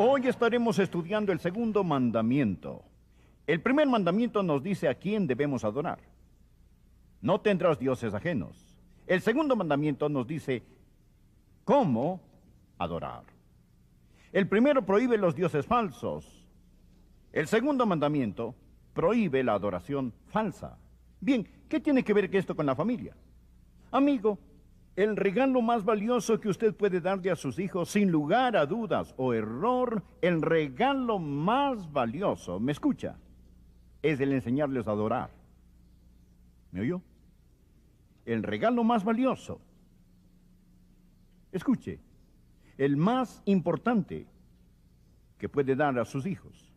Hoy estaremos estudiando el segundo mandamiento. El primer mandamiento nos dice a quién debemos adorar. No tendrás dioses ajenos. El segundo mandamiento nos dice cómo adorar. El primero prohíbe los dioses falsos. El segundo mandamiento prohíbe la adoración falsa. Bien, ¿qué tiene que ver esto con la familia? Amigo, el regalo más valioso que usted puede darle a sus hijos, sin lugar a dudas o error, el regalo más valioso, ¿me escucha?, es el enseñarles a adorar. ¿Me oyó? El regalo más valioso. Escuche, el más importante que puede dar a sus hijos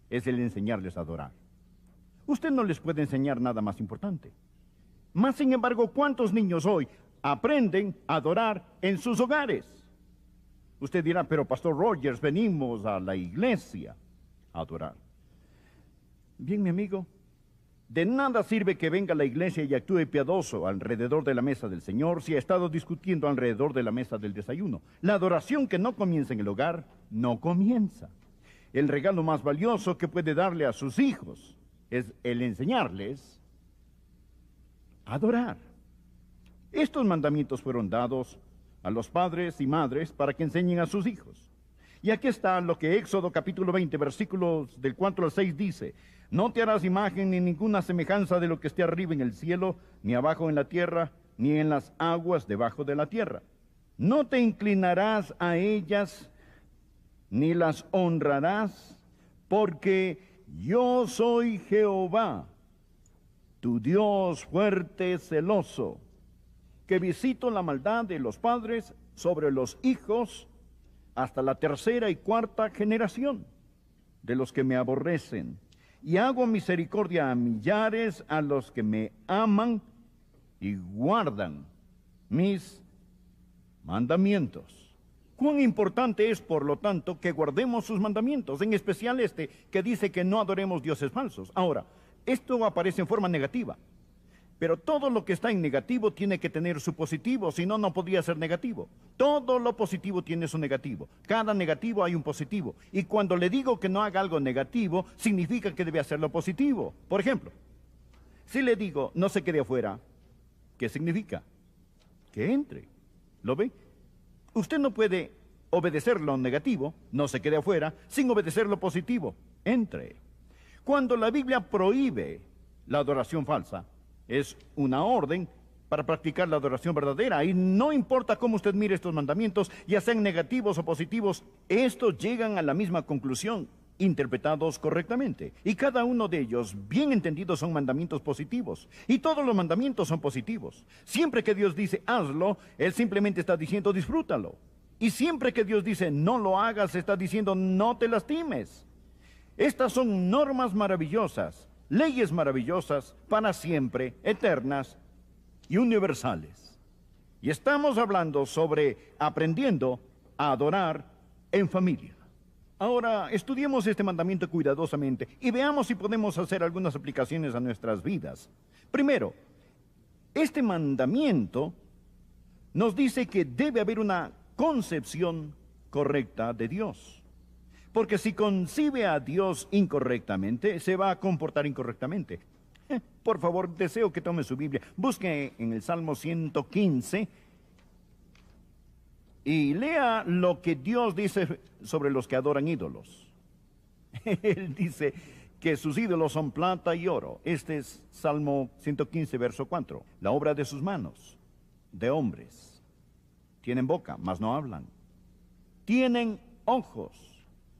es el enseñarles a adorar. Usted no les puede enseñar nada más importante. Más sin embargo, ¿cuántos niños hoy aprenden a adorar en sus hogares? Usted dirá, pero Pastor Rogers, venimos a la iglesia a adorar. Bien, mi amigo, de nada sirve que venga a la iglesia y actúe piadoso alrededor de la mesa del Señor si ha estado discutiendo alrededor de la mesa del desayuno. La adoración que no comienza en el hogar, no comienza. El regalo más valioso que puede darle a sus hijos es el enseñarles a adorar. Estos mandamientos fueron dados a los padres y madres para que enseñen a sus hijos. Y aquí está lo que Éxodo capítulo 20, versículos del 4 al 6 dice: no te harás imagen ni ninguna semejanza de lo que esté arriba en el cielo, ni abajo en la tierra, ni en las aguas debajo de la tierra. No te inclinarás a ellas, ni las honrarás, porque yo soy Jehová, tu Dios fuerte, celoso, que visito la maldad de los padres sobre los hijos hasta la tercera y cuarta generación de los que me aborrecen, y hago misericordia a millares a los que me aman y guardan mis mandamientos. Cuán importante es, por lo tanto, que guardemos sus mandamientos, en especial este que dice que no adoremos dioses falsos. Ahora, esto aparece en forma negativa, pero todo lo que está en negativo tiene que tener su positivo, si no, no podría ser negativo. Todo lo positivo tiene su negativo. Cada negativo hay un positivo. Y cuando le digo que no haga algo negativo, significa que debe hacerlo positivo. Por ejemplo, si le digo no se quede afuera, ¿qué significa? Que entre. ¿Lo ve? Usted no puede obedecer lo negativo, no se quede afuera, sin obedecer lo positivo. Entre. Cuando la Biblia prohíbe la adoración falsa, es una orden para practicar la adoración verdadera. Y no importa cómo usted mire estos mandamientos, ya sean negativos o positivos, estos llegan a la misma conclusión, interpretados correctamente. Y cada uno de ellos, bien entendidos, son mandamientos positivos. Y todos los mandamientos son positivos. Siempre que Dios dice hazlo, Él simplemente está diciendo disfrútalo. Y siempre que Dios dice no lo hagas, está diciendo no te lastimes. Estas son normas maravillosas, leyes maravillosas, para siempre, eternas y universales. Y estamos hablando sobre aprendiendo a adorar en familia. Ahora, estudiemos este mandamiento cuidadosamente y veamos si podemos hacer algunas aplicaciones a nuestras vidas. Primero, este mandamiento nos dice que debe haber una concepción correcta de Dios. Porque si concibe a Dios incorrectamente, se va a comportar incorrectamente. Por favor, deseo que tome su Biblia. Busque en el Salmo 115 y lea lo que Dios dice sobre los que adoran ídolos. Él dice que sus ídolos son plata y oro. Este es Salmo 115, verso 4. La obra de sus manos, de hombres. Tienen boca, mas no hablan. Tienen ojos,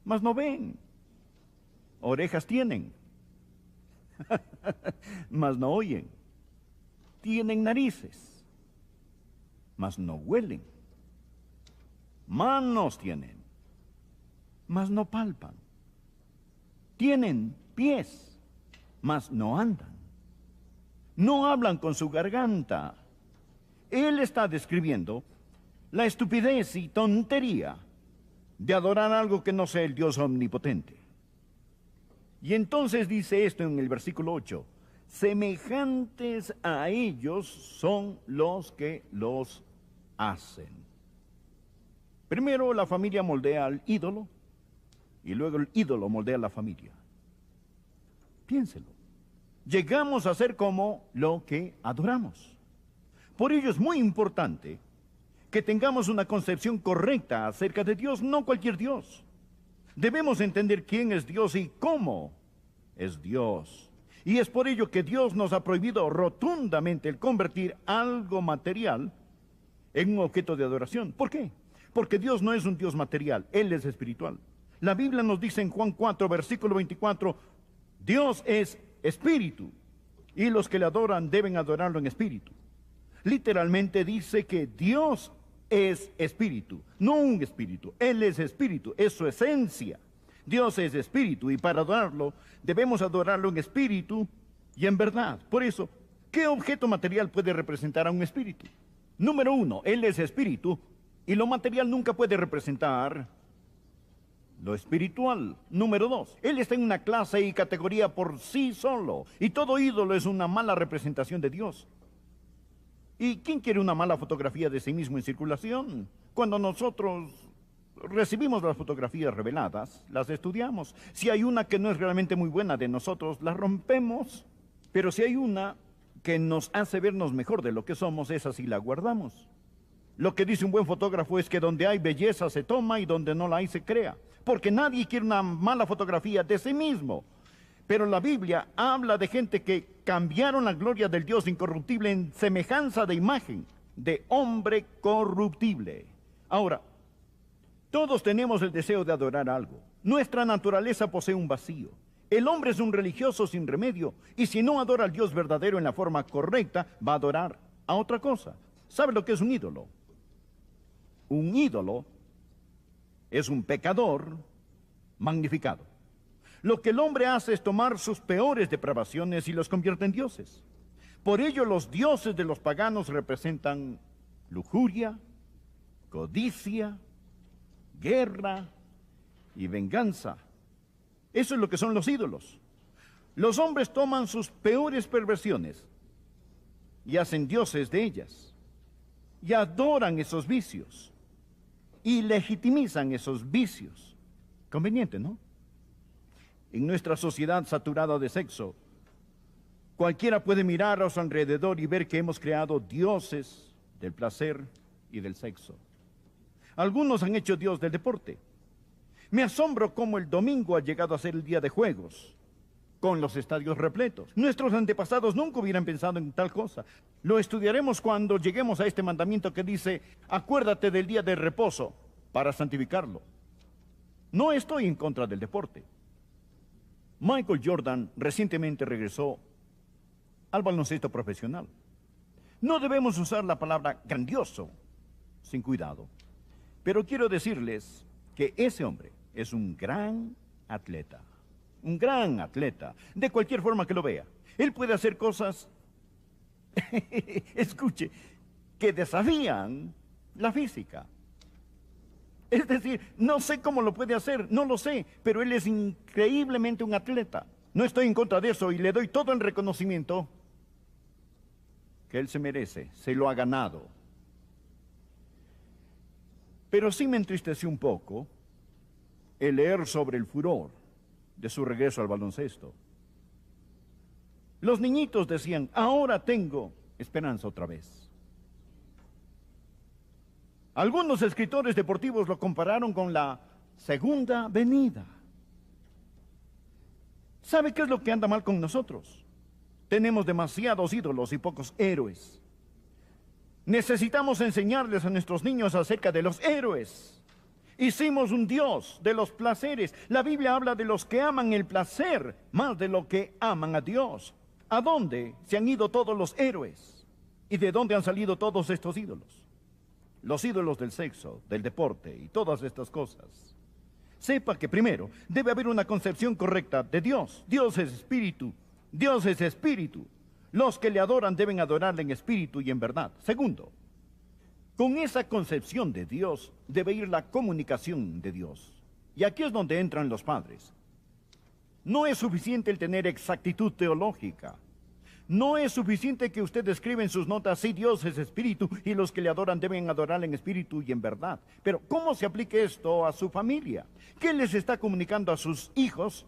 mas no ven. Orejas tienen, mas no oyen. Tienen narices, mas no huelen. Manos tienen, mas no palpan. Tienen pies, mas no andan. No hablan con su garganta. Él está describiendo la estupidez y tontería de adorar algo que no sea el Dios omnipotente. Y entonces dice esto en el versículo 8: semejantes a ellos son los que los hacen. Primero, la familia moldea al ídolo, y luego el ídolo moldea la familia. Piénselo. Llegamos a ser como lo que adoramos. Por ello es muy importante que tengamos una concepción correcta acerca de Dios, no cualquier Dios. Debemos entender quién es Dios y cómo es Dios. Y es por ello que Dios nos ha prohibido rotundamente el convertir algo material en un objeto de adoración. ¿Por qué? Porque Dios no es un Dios material, Él es espiritual. La Biblia nos dice en Juan 4, versículo 24, Dios es espíritu, y los que le adoran deben adorarlo en espíritu. Literalmente dice que Dios es espíritu, no un espíritu. Él es espíritu, es su esencia. Dios es espíritu, y para adorarlo debemos adorarlo en espíritu y en verdad. Por eso, ¿qué objeto material puede representar a un espíritu? Número uno, Él es espíritu, y lo material nunca puede representar lo espiritual. Número dos, Él está en una clase y categoría por sí solo, y todo ídolo es una mala representación de Dios. ¿Y quién quiere una mala fotografía de sí mismo en circulación? Cuando nosotros recibimos las fotografías reveladas, las estudiamos. Si hay una que no es realmente muy buena de nosotros, la rompemos. Pero si hay una que nos hace vernos mejor de lo que somos, esa sí la guardamos. Lo que dice un buen fotógrafo es que donde hay belleza se toma y donde no la hay se crea. Porque nadie quiere una mala fotografía de sí mismo. Pero la Biblia habla de gente que cambiaron la gloria del Dios incorruptible en semejanza de imagen de hombre corruptible. Ahora, todos tenemos el deseo de adorar algo. Nuestra naturaleza posee un vacío. El hombre es un religioso sin remedio, y si no adora al Dios verdadero en la forma correcta, va a adorar a otra cosa. ¿Sabe lo que es un ídolo? Un ídolo es un pecador magnificado. Lo que el hombre hace es tomar sus peores depravaciones y los convierte en dioses. Por ello los dioses de los paganos representan lujuria, codicia, guerra y venganza. Eso es lo que son los ídolos. Los hombres toman sus peores perversiones y hacen dioses de ellas, y adoran esos vicios, y legitimizan esos vicios. Conveniente, ¿no? En nuestra sociedad saturada de sexo, cualquiera puede mirar a su alrededor y ver que hemos creado dioses del placer y del sexo. Algunos han hecho dios del deporte. Me asombro cómo el domingo ha llegado a ser el día de juegos, con los estadios repletos. Nuestros antepasados nunca hubieran pensado en tal cosa. Lo estudiaremos cuando lleguemos a este mandamiento que dice, acuérdate del día de reposo para santificarlo. No estoy en contra del deporte. Michael Jordan recientemente regresó al baloncesto profesional. No debemos usar la palabra grandioso sin cuidado, pero quiero decirles que ese hombre es un gran atleta, de cualquier forma que lo vea. Él puede hacer cosas, escuche, que desafían la física. Es decir, no sé cómo lo puede hacer, no lo sé, pero él es increíblemente un atleta. No estoy en contra de eso y le doy todo el reconocimiento que él se merece, se lo ha ganado. Pero sí me entristeció un poco el leer sobre el furor de su regreso al baloncesto. Los niñitos decían, ahora tengo esperanza otra vez. Algunos escritores deportivos lo compararon con la segunda venida. ¿Sabe qué es lo que anda mal con nosotros? Tenemos demasiados ídolos y pocos héroes. Necesitamos enseñarles a nuestros niños acerca de los héroes. Hicimos un Dios de los placeres. La Biblia habla de los que aman el placer más de lo que aman a Dios. ¿A dónde se han ido todos los héroes? ¿Y de dónde han salido todos estos ídolos? Los ídolos del sexo, del deporte y todas estas cosas. Sepa que primero debe haber una concepción correcta de Dios. Dios es espíritu. Dios es espíritu. Los que le adoran deben adorarle en espíritu y en verdad. Segundo, con esa concepción de Dios debe ir la comunicación de Dios. Y aquí es donde entran los padres. No es suficiente el tener exactitud teológica. No es suficiente que usted escriba en sus notas, sí, Dios es espíritu y los que le adoran deben adorarle en espíritu y en verdad. Pero ¿cómo se aplica esto a su familia? ¿Qué les está comunicando a sus hijos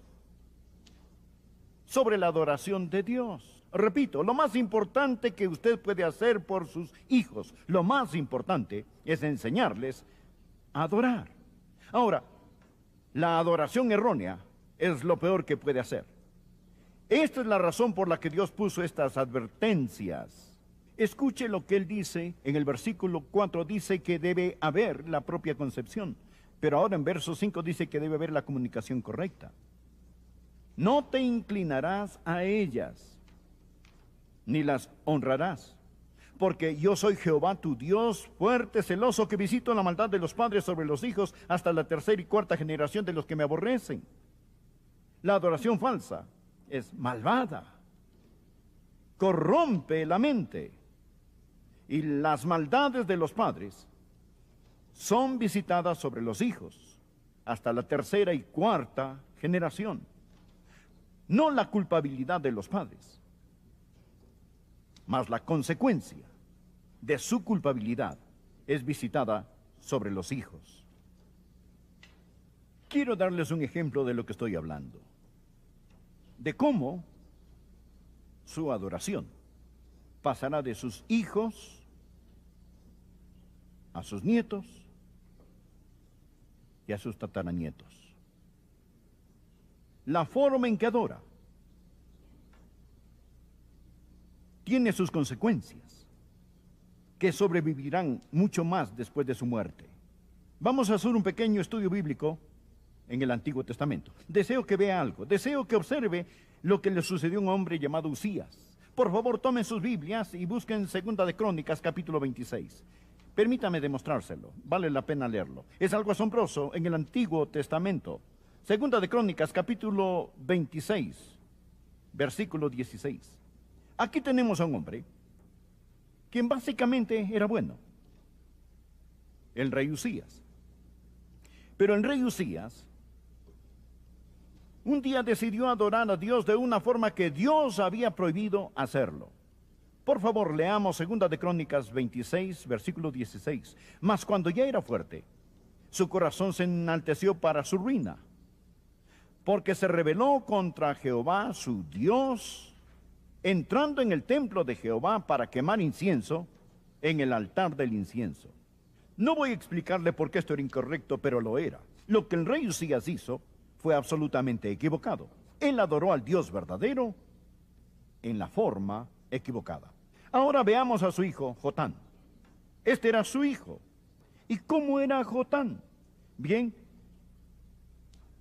sobre la adoración de Dios? Repito, lo más importante que usted puede hacer por sus hijos, lo más importante es enseñarles a adorar. Ahora, la adoración errónea es lo peor que puede hacer. Esta es la razón por la que Dios puso estas advertencias. Escuche lo que Él dice en el versículo 4, dice que debe haber la propia concepción, pero ahora en verso 5 dice que debe haber la comunicación correcta. No te inclinarás a ellas, ni las honrarás, porque yo soy Jehová tu Dios, fuerte, celoso, que visito la maldad de los padres sobre los hijos hasta la tercera y cuarta generación de los que me aborrecen. La adoración falsa es malvada, corrompe la mente, y las maldades de los padres son visitadas sobre los hijos hasta la tercera y cuarta generación. No la culpabilidad de los padres, mas la consecuencia de su culpabilidad es visitada sobre los hijos. Quiero darles un ejemplo de lo que estoy hablando, de cómo su adoración pasará de sus hijos a sus nietos y a sus tataranietos. La forma en que adora tiene sus consecuencias, que sobrevivirán mucho más después de su muerte. Vamos a hacer un pequeño estudio bíblico en el Antiguo Testamento. Deseo que vea algo, deseo que observe lo que le sucedió a un hombre llamado Usías. Por favor, tomen sus Biblias y busquen Segunda de Crónicas, capítulo 26. Permítame demostrárselo, vale la pena leerlo. Es algo asombroso en el Antiguo Testamento. Segunda de Crónicas, capítulo 26, versículo 16. Aquí tenemos a un hombre quien básicamente era bueno, el rey Usías. Pero el rey Usías un día decidió adorar a Dios de una forma que Dios había prohibido hacerlo. Por favor, leamos Segunda de Crónicas 26, versículo 16. Mas cuando ya era fuerte, su corazón se enalteció para su ruina, porque se rebeló contra Jehová su Dios, entrando en el templo de Jehová para quemar incienso en el altar del incienso. No voy a explicarle por qué esto era incorrecto, pero lo era. Lo que el rey Usías hizo fue absolutamente equivocado. Él adoró al Dios verdadero en la forma equivocada. Ahora veamos a su hijo Jotán. Este era su hijo. ¿Y cómo era Jotán? Bien,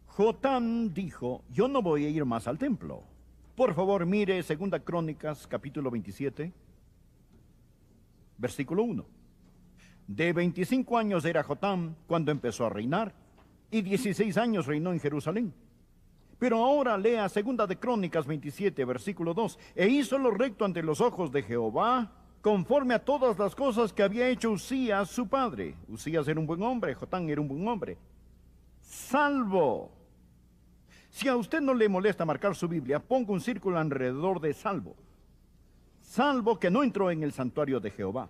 Jotán dijo, yo no voy a ir más al templo. Por favor, mire Segunda Crónicas, capítulo 27, versículo 1. De 25 años era Jotán cuando empezó a reinar, y 16 años reinó en Jerusalén. Pero ahora lea Segunda de Crónicas 27, versículo 2. E hizo lo recto ante los ojos de Jehová, conforme a todas las cosas que había hecho Usías su padre. Usías era un buen hombre, Jotán era un buen hombre. Salvo. Si a usted no le molesta marcar su Biblia, ponga un círculo alrededor de salvo. Salvo que no entró en el santuario de Jehová.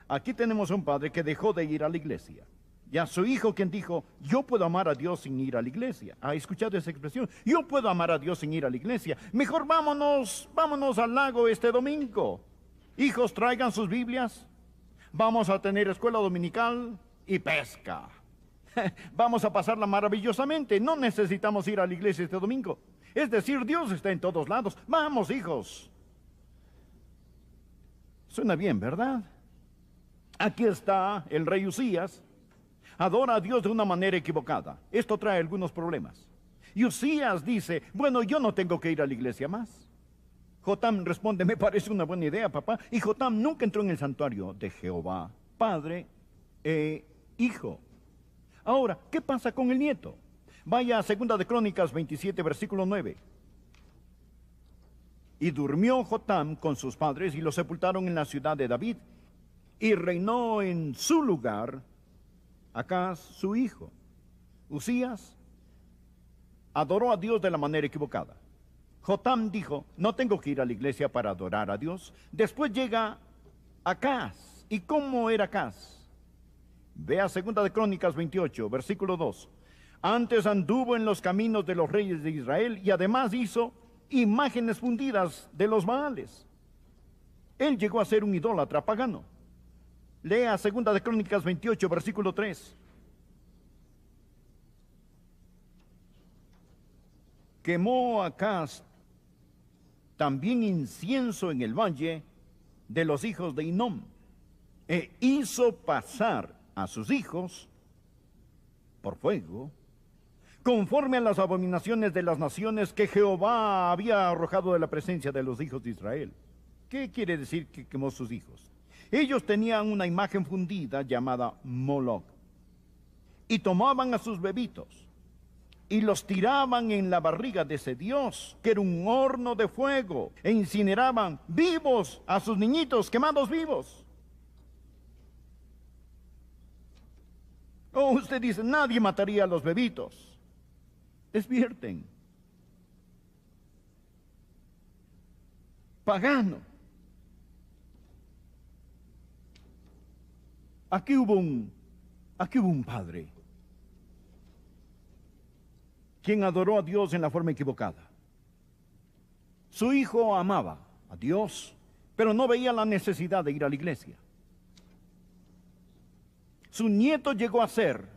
Aquí tenemos a un padre que dejó de ir a la iglesia. Y a su hijo quien dijo, yo puedo amar a Dios sin ir a la iglesia. ¿Ha escuchado esa expresión? Yo puedo amar a Dios sin ir a la iglesia. Mejor vámonos al lago este domingo. Hijos, traigan sus Biblias. Vamos a tener escuela dominical y pesca. Vamos a pasarla maravillosamente. No necesitamos ir a la iglesia este domingo. Es decir, Dios está en todos lados. Vamos, hijos. Suena bien, ¿verdad? Aquí está el rey Usías. Adora a Dios de una manera equivocada. Esto trae algunos problemas. Y Usías dice, bueno, yo no tengo que ir a la iglesia más. Jotam responde, me parece una buena idea, papá. Y Jotam nunca entró en el santuario de Jehová, padre e hijo. Ahora, ¿qué pasa con el nieto? Vaya a Segunda de Crónicas 27, versículo 9. Y durmió Jotam con sus padres y lo sepultaron en la ciudad de David. Y reinó en su lugar Acaz su hijo. Usías adoró a Dios de la manera equivocada. Jotam dijo, no tengo que ir a la iglesia para adorar a Dios. Después llega Acaz. ¿Y cómo era Acaz? Vea 2 de Crónicas 28, versículo 2. Antes anduvo en los caminos de los reyes de Israel y además hizo imágenes fundidas de los Baales. Él llegó a ser un idólatra pagano. Lea 2 de Crónicas 28, versículo 3. Quemó Acaz también incienso en el valle de los hijos de Hinnom, e hizo pasar a sus hijos por fuego, conforme a las abominaciones de las naciones que Jehová había arrojado de la presencia de los hijos de Israel. ¿Qué quiere decir que quemó sus hijos? Ellos tenían una imagen fundida llamada Moloch, y tomaban a sus bebitos y los tiraban en la barriga de ese dios, que era un horno de fuego, e incineraban vivos a sus niñitos, quemados vivos. Oh, usted dice, nadie mataría a los bebitos. Despierten. Pagano. Aquí hubo un padre quien adoró a Dios en la forma equivocada. Su hijo amaba a Dios, pero no veía la necesidad de ir a la iglesia. Su nieto llegó a ser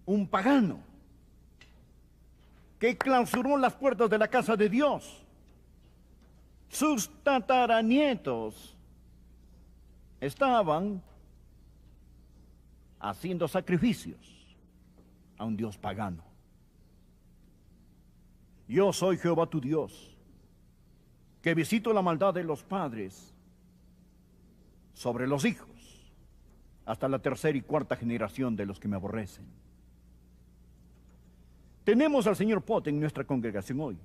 un pagano que clausuró las puertas de la casa de Dios. Sus tataranietos estaban haciendo sacrificios a un Dios pagano. Yo soy Jehová tu Dios, que visito la maldad de los padres sobre los hijos, hasta la tercera y cuarta generación de los que me aborrecen. Tenemos al señor Pott en nuestra congregación hoy,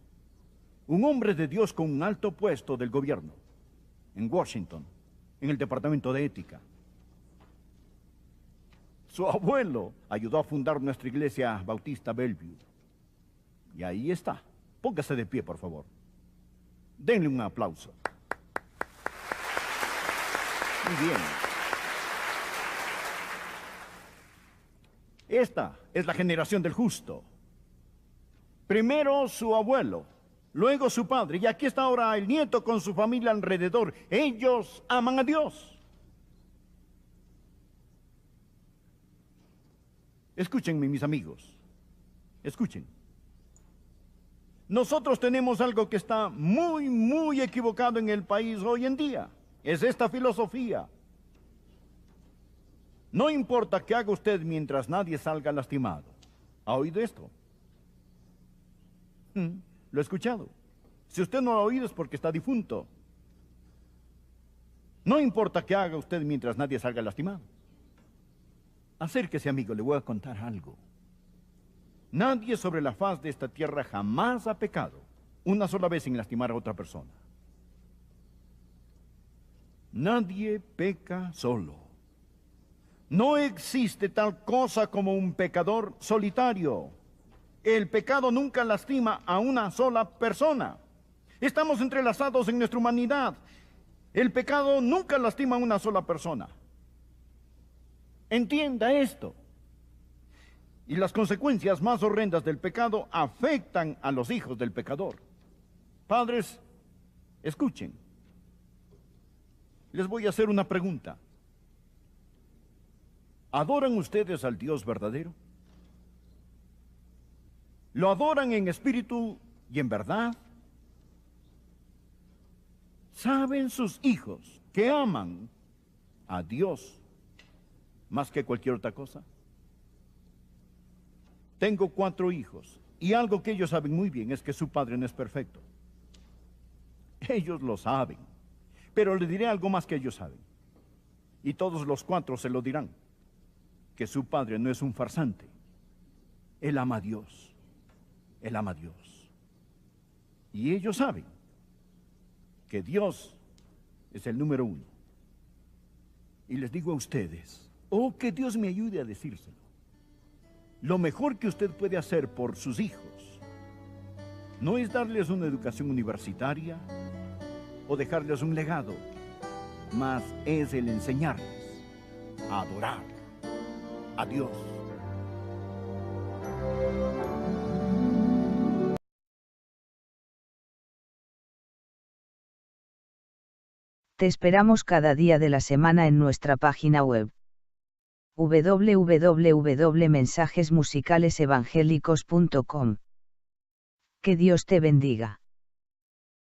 un hombre de Dios con un alto puesto del gobierno, en Washington, en el departamento de ética. Su abuelo ayudó a fundar nuestra iglesia bautista Bellevue. Y ahí está. Póngase de pie, por favor. Denle un aplauso. Muy bien. Esta es la generación del justo. Primero su abuelo, luego su padre, y aquí está ahora el nieto con su familia alrededor. Ellos aman a Dios. Escúchenme, mis amigos. Escuchen. Nosotros tenemos algo que está muy equivocado en el país hoy en día. Es esta filosofía. No importa qué haga usted mientras nadie salga lastimado. ¿Ha oído esto? Lo he escuchado. Si usted no lo ha oído es porque está difunto. No importa qué haga usted mientras nadie salga lastimado. Acérquese, amigo, le voy a contar algo. Nadie sobre la faz de esta tierra jamás ha pecado una sola vez sin lastimar a otra persona. Nadie peca solo. No existe tal cosa como un pecador solitario. El pecado nunca lastima a una sola persona. Estamos entrelazados en nuestra humanidad. El pecado nunca lastima a una sola persona. Entienda esto. Y las consecuencias más horrendas del pecado afectan a los hijos del pecador. Padres, escuchen. Les voy a hacer una pregunta. ¿Adoran ustedes al Dios verdadero? ¿Lo adoran en espíritu y en verdad? ¿Saben sus hijos que aman a Dios más que cualquier otra cosa? Tengo 4 hijos y algo que ellos saben muy bien es que su padre no es perfecto. Ellos lo saben, pero le diré algo más que ellos saben. Y todos los 4 se lo dirán, que su padre no es un farsante. Él ama a Dios. Él ama a Dios. Y ellos saben que Dios es el número 1. Y les digo a ustedes, oh, que Dios me ayude a decírselo. Lo mejor que usted puede hacer por sus hijos No es darles una educación universitaria o dejarles un legado, mas es el enseñarles a adorar a Dios. Te esperamos cada día de la semana en nuestra página web www.mensajesmusicalesevangélicos.com. Que Dios te bendiga.